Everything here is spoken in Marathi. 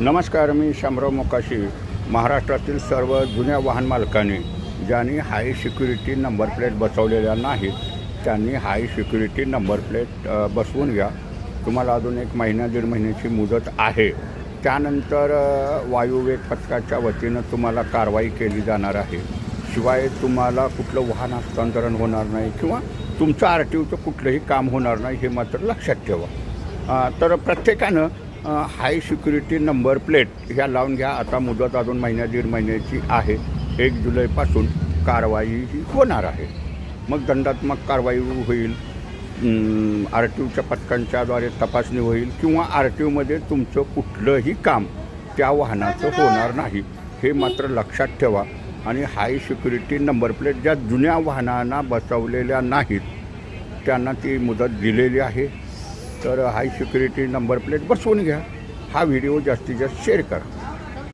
नमस्कार, मी शामराव मोकाशी. महाराष्ट्रातील सर्व जुन्या वाहन मालकांनी ज्यांनी हाय सिक्युरिटी नंबर प्लेट बसवलेल्या नाहीत त्यांनी हाय सिक्युरिटी नंबर प्लेट बसवून घ्या. तुम्हाला अजून 1 महिना 1.5 महिन्याची मुदत आहे. त्यानंतर वायुवेग पथकाच्या वतीनं तुम्हाला कारवाई केली जाणार आहे. शिवाय तुम्हाला कुठलं वाहन हस्तांतरण होणार नाही किंवा तुमचं RTOचं कुठलंही काम होणार नाही, हे मात्र लक्षात ठेवा. तर प्रत्येकानं हाय सिक्युरिटी नंबर प्लेट ह्या लावून घ्या. आता मुदत अजून 1.5 महिन्याची आहे. 1 जुलैपासून कारवाई ही होणार आहे. मग दंडात्मक कारवाई होईल, RTOच्या पथकांच्याद्वारे तपासणी होईल किंवा RTOमध्ये तुमचं कुठलंही काम त्या वाहनाचं होणार नाही, हे मात्र लक्षात ठेवा. आणि हाय सिक्युरिटी नंबर प्लेट ज्या जुन्या वाहनांना बसवलेल्या नाहीत त्यांना ती मुदत दिलेली आहे. तर हाय सिक्युरिटी नंबर प्लेट बसवून घ्या. हा व्हिडिओ जास्तीत जास्त शेअर करा.